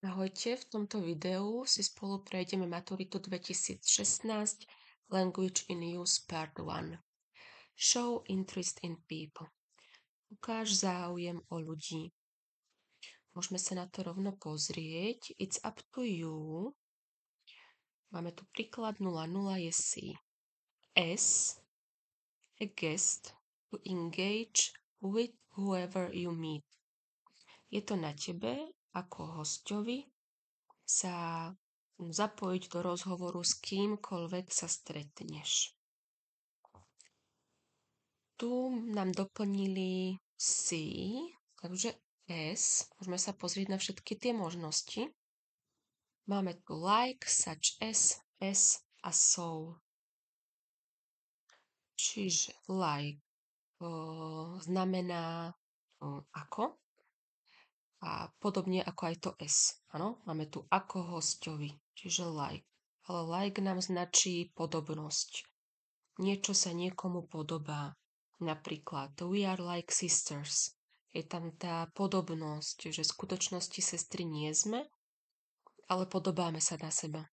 Ahojte, v tomto videu si spolu prejdeme maturitu 2016 Language in Use Part 1. Show interest in people. Ukáž záujem o ľudí. Môžeme sa na to rovno pozrieť. It's up to you. Máme tu príklad 00 je see. S. A guest to engage with whoever you meet. Je to na tebe ako hosťovi sa zapojiť do rozhovoru s kýmkoľvek sa stretneš. Tu nám doplnili see, takže S. Môžeme sa pozrieť na všetky tie možnosti. Máme tu like, such as, a so. Čiže like znamená ako a podobne ako aj to S. Áno, máme tu ako hosťovi, čiže like. Ale like nám značí podobnosť. Niečo sa niekomu podobá. Napríklad we are like sisters. Je tam tá podobnosť, že v skutočnosti sestry nie sme, ale podobáme sa na seba.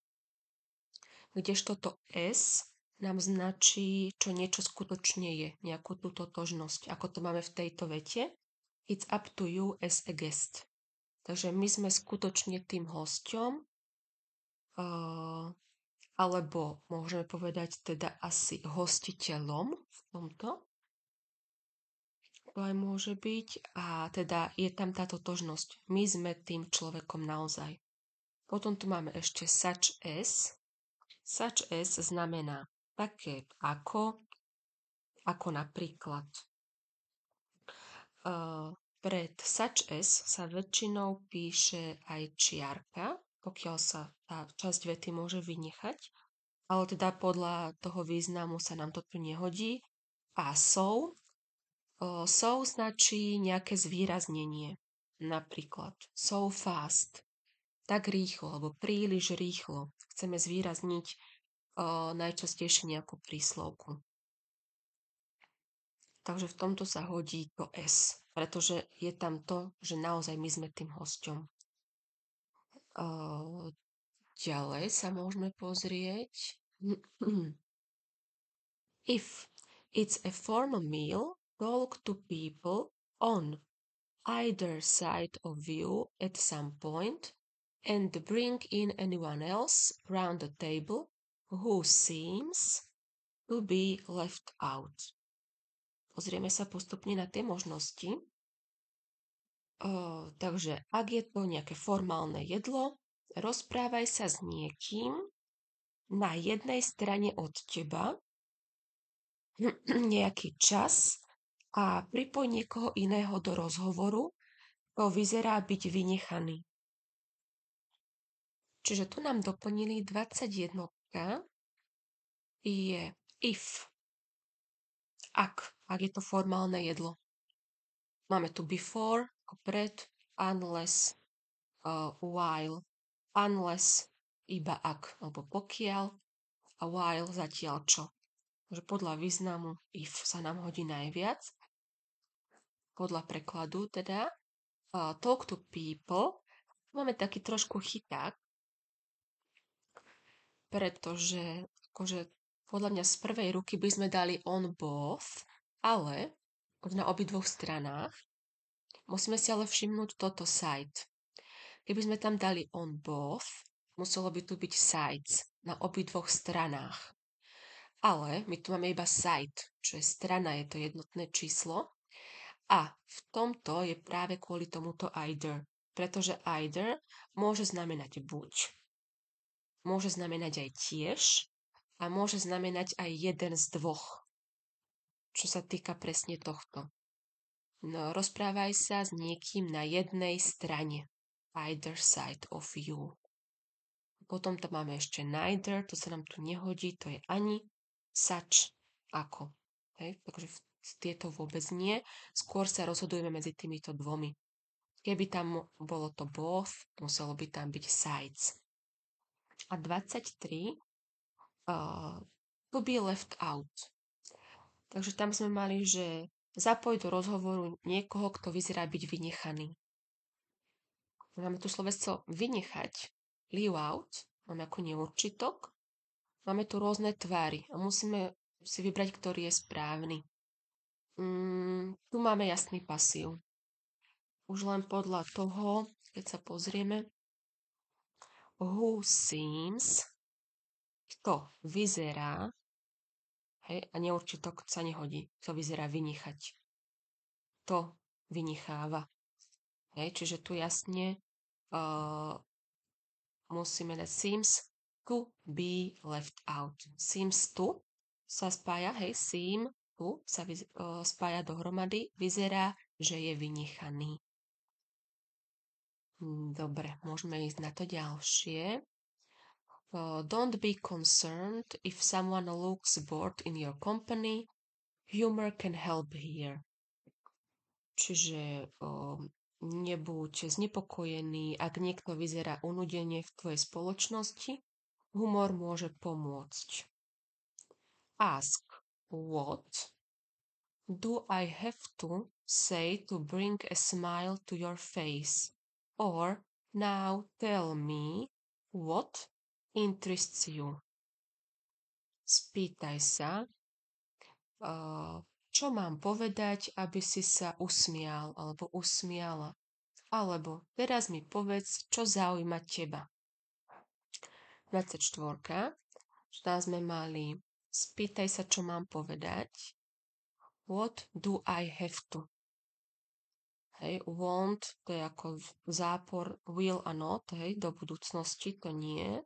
Kdežto to S nám značí, čo niečo skutočne je, nejakú tú totožnosť, ako to máme v tejto vete. It's up to you as a guest. Takže my sme skutočne tým hosťom, alebo môžeme povedať teda asi hostiteľom v tomto. To aj môže byť. A teda je tam tá totožnosť. My sme tým človekom naozaj. Potom tu máme ešte such as. Such as znamená také ako napríklad. Pred such as sa väčšinou píše aj čiarka, pokiaľ sa tá časť vety môže vynechať, ale teda podľa toho významu sa nám to tu nehodí. A so značí nejaké zvýraznenie, napríklad so fast, tak rýchlo, alebo príliš rýchlo. Chceme zvýrazniť najčastejšie nejakú príslovku. Takže v tomto sa hodí to S, pretože je tam to, že naozaj my sme tým hosťom. Ďalej sa môžeme pozrieť. If it's a formal meal, talk to people on either side of you at some point and bring in anyone else round the table who seems to be left out. Pozrieme sa postupne na tie možnosti. Takže ak je to nejaké formálne jedlo, rozprávaj sa s niekým na jednej strane od teba nejaký čas a pripoj niekoho iného do rozhovoru, to vyzerá byť vynechaný. Čiže tu nám doplnili 21. Je if. Ak je to formálne jedlo. Máme tu before, ako pred, unless, while, unless, iba ak, alebo pokiaľ, a while, zatiaľ čo. Takže podľa významu if sa nám hodí najviac. Podľa prekladu teda. Talk to people. Máme taký trošku chyták, pretože akože podľa mňa z prvej ruky by sme dali on both, ale na obidvoch stranách. Musíme si ale všimnúť toto side. Keby sme tam dali on both, muselo by tu byť sides na obidvoch stranách. Ale my tu máme iba side, čo je strana, je to jednotné číslo. A v tomto je práve kvôli tomuto either. Pretože either môže znamenať buď, môže znamenať aj tiež a môže znamenať aj jeden z dvoch. Čo sa týka presne tohto. No, rozprávaj sa s niekým na jednej strane. Either side of you. Potom tam máme ešte neither, to sa nám tu nehodí, to je ani, such, ako. Hej? Takže tieto vôbec nie. Skôr sa rozhodujeme medzi týmito dvomi. Keby tam bolo to both, muselo by tam byť sides. A 23, to be left out. Takže tam sme mali, že zapoj do rozhovoru niekoho, kto vyzerá byť vynechaný. Máme tu sloveso vynechať, leave out, máme ako neurčitok. Máme tu rôzne tvary a musíme si vybrať, ktorý je správny. Tu máme jasný pasív. Už len podľa toho, keď sa pozrieme, who seems, kto vyzerá, hej, a neurčitok sa nehodí, kto vyzerá vynechať. To vynecháva. Hej, čiže tu jasne musíme dať seems to be left out. Seems to sa spája, hej, seem tu sa spája dohromady, vyzerá, že je vynechaný. Dobre, môžeme ísť na to ďalšie. Don't be concerned if someone looks bored in your company. Humor can help here. Čiže nebuď znepokojený, ak niekto vyzerá unudene v tvojej spoločnosti. Humor môže pomôcť. Ask what do I have to say to bring a smile to your face? Or now tell me what interests you. Spýtaj sa, čo mám povedať, aby si sa usmial alebo usmiala. Alebo teraz mi povedz, čo zaujíma teba. 24. Tam sme mali spýtaj sa, čo mám povedať. What do I have to? Hej, want, to je ako zápor, will a not, hej, do budúcnosti to nie.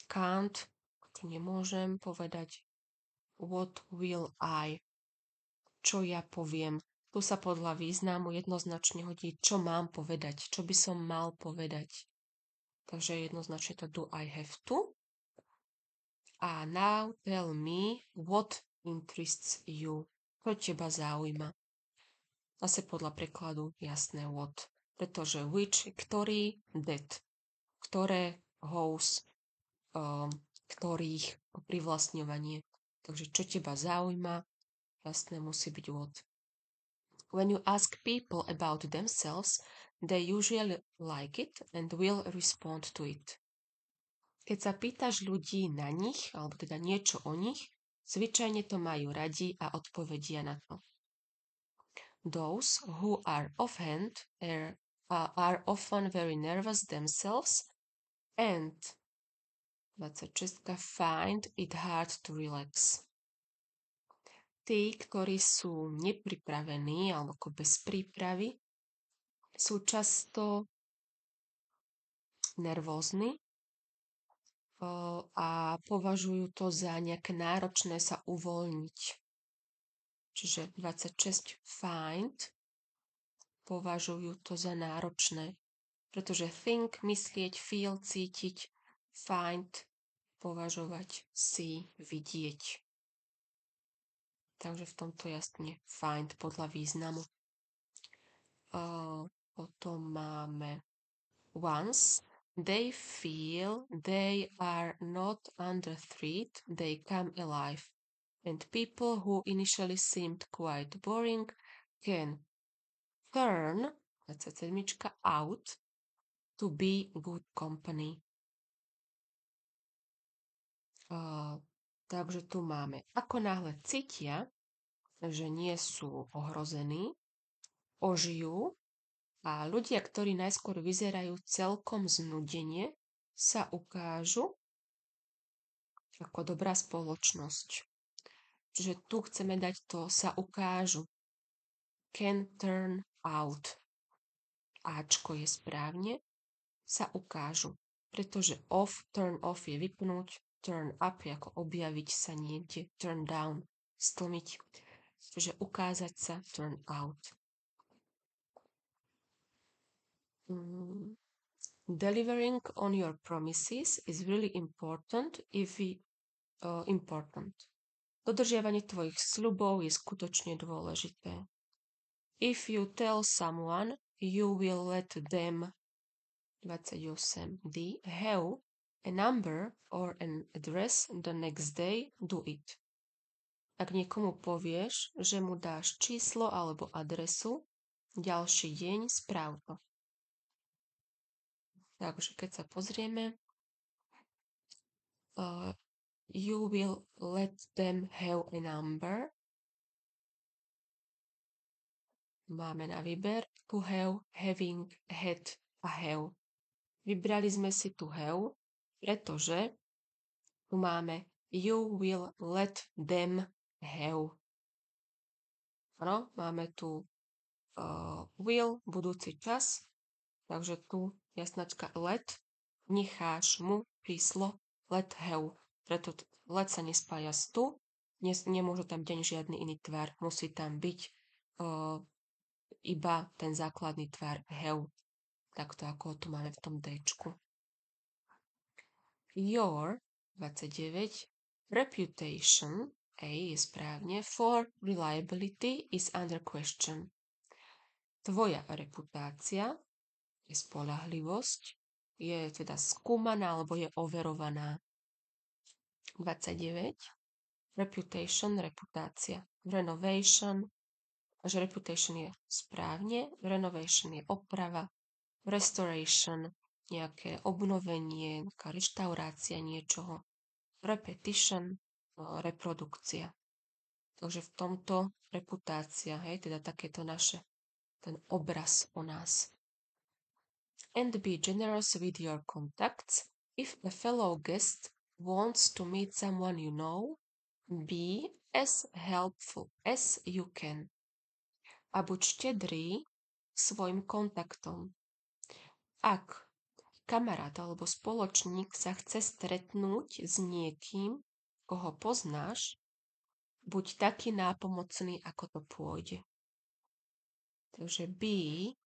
Can't, to nemôžem povedať. What will I? Čo ja poviem? Tu sa podľa významu jednoznačne hodí, čo mám povedať, čo by som mal povedať. Takže jednoznačne to do I have to. A now tell me what interests you. Čo teba zaujíma? Zase podľa prekladu jasné what. Pretože which, ktorý, that. Ktoré, whose, ktorých, privlastňovanie. Takže čo teba zaujíma, jasné musí byť what. When you ask people about themselves, they usually like it and will respond to it. Keď sa pýtaš ľudí na nich, alebo teda niečo o nich, zvyčajne to majú radi a odpovedia na to. Those who are often very nervous themselves and 26 find it hard to relax. Tí, ktorí sú nepripravení alebo ako bez prípravy, sú často nervózni a považujú to za nejaké náročné sa uvoľniť. Čiže 26 find považujú to za náročné, pretože think, myslieť, feel, cítiť, find, považovať, see, vidieť. Takže v tomto jasne find podľa významu. Potom máme once they feel they are not under threat, they come alive. And people who initially seemed quite boring can turn 27 out to be good company. Takže tu máme, ako náhle cítia, že nie sú ohrození, ožijú a ľudia, ktorí najskôr vyzerajú celkom znudenie, sa ukážu ako dobrá spoločnosť. Čiže tu chceme dať to sa ukážu. Can turn out. Ačko je správne. Sa ukážu. Pretože turn off je vypnúť, turn up je ako objaviť sa niekde, turn down, stlmiť. Čiže ukázať sa, turn out. Delivering on your promises is really important important. Dodržiavanie tvojich sľubov je skutočne dôležité. If you tell someone, you will let them 28D have a number or an address the next day, do it. Ak niekomu povieš, že mu dáš číslo alebo adresu, ďalší deň správ to. Takže keď sa pozrieme, you will let them have a number. Máme na výber to have, having, had a have. Vybrali sme si tu have, pretože tu máme you will let them have. Áno, máme tu will, budúci čas, takže tu jasnačka let, necháš mu číslo let have. Preto let sa nespája s tu, nemôže tam deň žiadny iný tvar, musí tam byť iba ten základný tvar have, takto ako tu máme v tom Dčku. Your 29 reputation, A je správne, for reliability is under question. Tvoja reputácia je spoľahlivosť, je teda skúmaná alebo je overovaná. 29. Reputation, reputácia. Renovation, že reputation je správne, renovation je oprava, restoration, nejaké obnovenie, nejaká reštaurácia niečoho, repetition, reprodukcia. Takže v tomto reputácia, hej, teda takéto naše, ten obraz o nás. And be generous with your contacts. If a fellow guest wants to meet someone you know, be as helpful as you can. A buď štedrý svojim kontaktom. Ak kamarát alebo spoločník sa chce stretnúť s niekým, koho poznáš, buď taký nápomocný, ako to pôjde. Takže be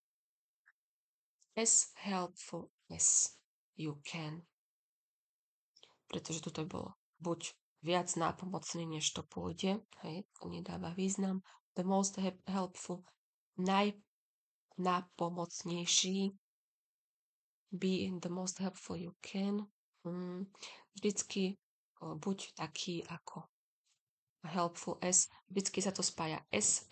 as helpful as you can. Pretože toto bolo buď viac nápomocný, než to pôjde, hej, to nedáva význam. The most helpful, najnápomocnejší, be the most helpful you can. Vždycky buď taký ako helpful as, vždycky sa to spája as.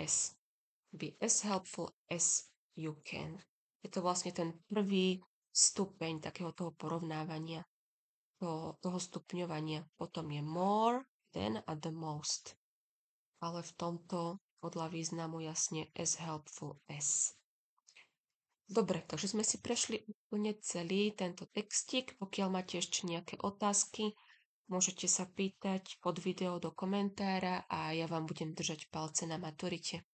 Be as helpful as you can. Je to vlastne ten prvý stupeň takého toho porovnávania, toho stupňovania. Potom je more than a the most. Ale v tomto podľa významu jasne as helpful as. Dobre, takže sme si prešli úplne celý tento textík. Pokiaľ máte ešte nejaké otázky, môžete sa pýtať pod video do komentára a ja vám budem držať palce na maturite.